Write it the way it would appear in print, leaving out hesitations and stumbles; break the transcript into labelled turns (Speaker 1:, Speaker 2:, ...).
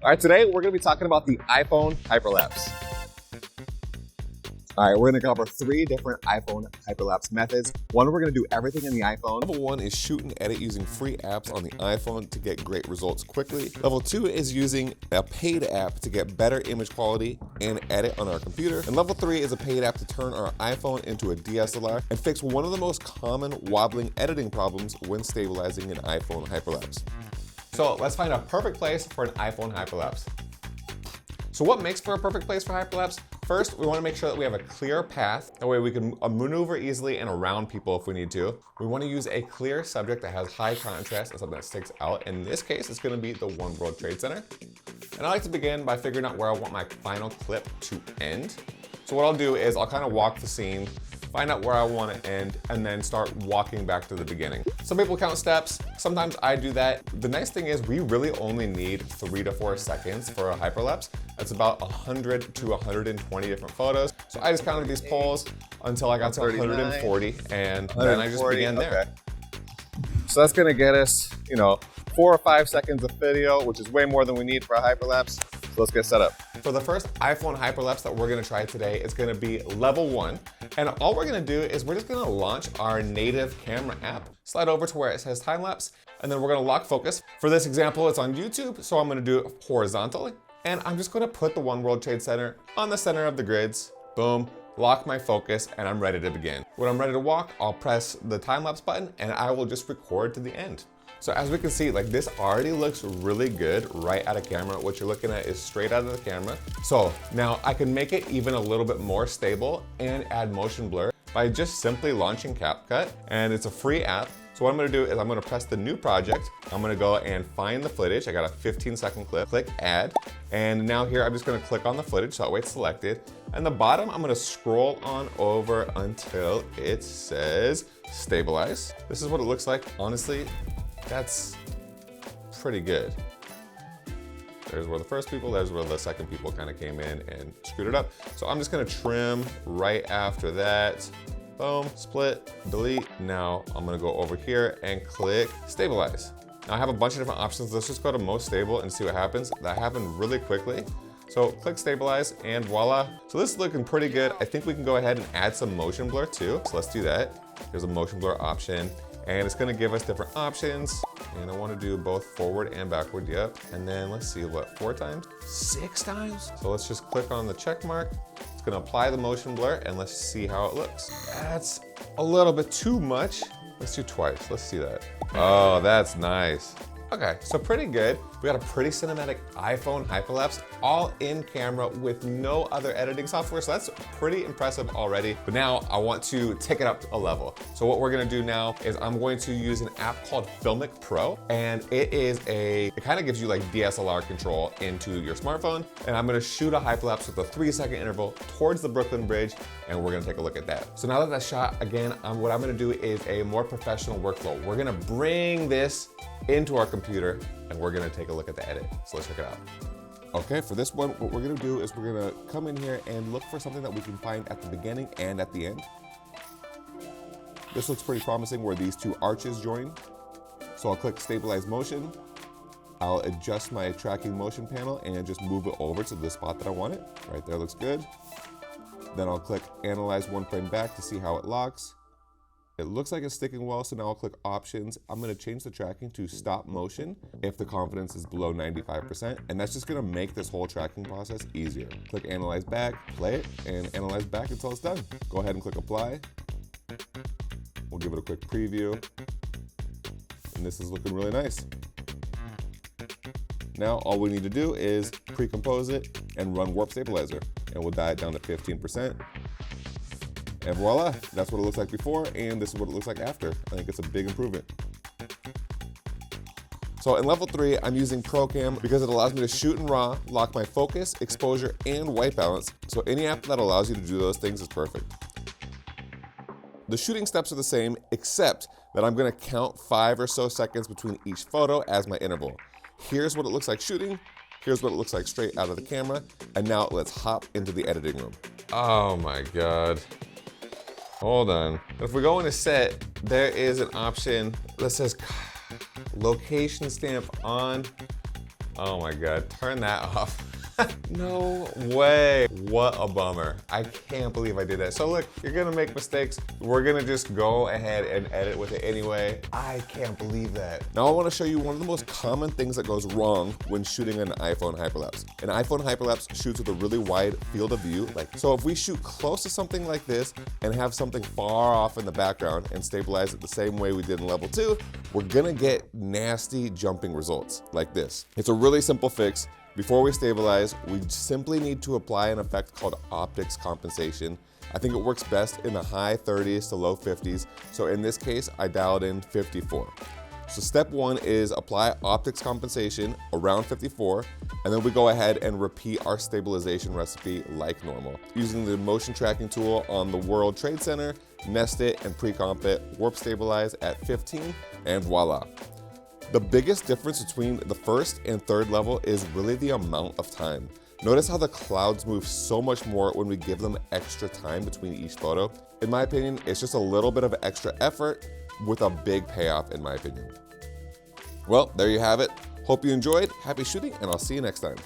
Speaker 1: All right, today we're gonna be talking about the iPhone Hyperlapse. All right, we're gonna cover 3 different iPhone Hyperlapse methods. One, we're gonna do everything in the iPhone.
Speaker 2: Level 1 is shoot and edit using free apps on the iPhone to get great results quickly. Level 2 is using a paid app to get better image quality and edit on our computer. And level 3 is a paid app to turn our iPhone into a DSLR and fix one of the most common wobbling editing problems when stabilizing an iPhone Hyperlapse. So let's find a perfect place for an iPhone Hyperlapse. So what makes for a perfect place for Hyperlapse? First, we want to make sure that we have a clear path. That way we can maneuver easily and around people if we need to. We want to use a clear subject that has high contrast and something that sticks out. In this case, it's going to be the One World Trade Center. And I like to begin by figuring out where I want my final clip to end. So what I'll do is I'll kind of walk the scene, find out where I want to end, and then start walking back to the beginning. Some people count steps. Sometimes I do that. The nice thing is we really only need 3 to 4 seconds for a hyperlapse. That's about 100 to 120 different photos. So I just counted these polls until I got to 140, and then I just began there.
Speaker 1: Okay. So that's gonna get us, 4 or 5 seconds of video, which is way more than we need for a hyperlapse. So let's get set up.
Speaker 2: For the first iPhone Hyperlapse that we're gonna try today, it's gonna be level 1. And all we're gonna do is we're just gonna launch our native camera app, slide over to where it says time lapse, and then we're gonna lock focus. For this example, it's on YouTube, so I'm gonna do it horizontally. And I'm just gonna put the One World Trade Center on the center of the grids. Boom, lock my focus, and I'm ready to begin. When I'm ready to walk, I'll press the time lapse button and I will just record to the end. So as we can see, this already looks really good right out of camera. What you're looking at is straight out of the camera. So now I can make it even a little bit more stable and add motion blur by just simply launching CapCut, and it's a free app. So what I'm gonna do is I'm gonna press the new project. I'm gonna go and find the footage. I got a 15-second clip, click add. And now here, I'm just gonna click on the footage so that way it's selected. And the bottom, I'm gonna scroll on over until it says stabilize. This is what it looks like. Honestly, that's pretty good. There's where the first people, there's where the second people kind of came in and screwed it up. So I'm just gonna trim right after that. Boom, split, delete. Now I'm gonna go over here and click stabilize. Now I have a bunch of different options. Let's just go to most stable and see what happens. That happened really quickly. So click stabilize and voila. So this is looking pretty good. I think we can go ahead and add some motion blur too. So let's do that. There's a motion blur option and it's gonna give us different options. And I wanna do both forward and backward, yep. And then let's see, 4 times? 6 times? So let's just click on the check mark. It's gonna apply the motion blur and let's see how it looks. That's a little bit too much. Let's do twice, let's see that. Oh, that's nice. Okay, so pretty good. We got a pretty cinematic iPhone Hyperlapse, all in camera with no other editing software. So that's pretty impressive already. But now I want to take it up a level. So what we're gonna do now is I'm going to use an app called Filmic Pro. And it kind of gives you DSLR control into your smartphone. And I'm gonna shoot a Hyperlapse with a 3-second interval towards the Brooklyn Bridge. And we're gonna take a look at that. So now that that's shot, again, what I'm gonna do is a more professional workflow. We're gonna bring this into our computer and we're gonna take a look at the edit. So let's check it out. Okay, for this one, what we're gonna do is we're gonna come in here and look for something that we can find at the beginning and at the end. This looks pretty promising where these 2 arches join. So I'll click stabilize motion. I'll adjust my tracking motion panel and just move it over to the spot that I want it. Right there looks good. Then I'll click analyze 1 frame back to see how it locks. It looks like it's sticking well, so now I'll click options. I'm gonna change the tracking to stop motion if the confidence is below 95%, and that's just gonna make this whole tracking process easier. Click analyze back, play it, and analyze back until it's done. Go ahead and click apply. We'll give it a quick preview. And this is looking really nice. Now all we need to do is pre-compose it and run warp stabilizer, and we'll dial it down to 15%. And voila, that's what it looks like before, and this is what it looks like after. I think it's a big improvement. So in level 3, I'm using ProCam because it allows me to shoot in RAW, lock my focus, exposure, and white balance. So any app that allows you to do those things is perfect. The shooting steps are the same, except that I'm gonna count 5 or so seconds between each photo as my interval. Here's what it looks like shooting, here's what it looks like straight out of the camera, and now let's hop into the editing room. Oh my God. Hold on. If we go into set, there is an option that says location stamp on. Oh my God, turn that off. No way. What a bummer. I can't believe I did that. So look, you're gonna make mistakes. We're gonna just go ahead and edit with it anyway. I can't believe that. Now I wanna show you one of the most common things that goes wrong when shooting an iPhone hyperlapse. An iPhone hyperlapse shoots with a really wide field of view. So if we shoot close to something like this and have something far off in the background and stabilize it the same way we did in level 2, we're gonna get nasty jumping results like this. It's a really simple fix. Before we stabilize, we simply need to apply an effect called optics compensation. I think it works best in the high 30s to low 50s. So in this case, I dialed in 54. So step 1 is apply optics compensation around 54, and then we go ahead and repeat our stabilization recipe like normal. Using the motion tracking tool on the World Trade Center, nest it and pre-comp it, warp stabilize at 15, and voila. The biggest difference between the first and third level is really the amount of time. Notice how the clouds move so much more when we give them extra time between each photo. In my opinion, it's just a little bit of extra effort with a big payoff in my opinion. Well, there you have it. Hope you enjoyed. Happy shooting, and I'll see you next time.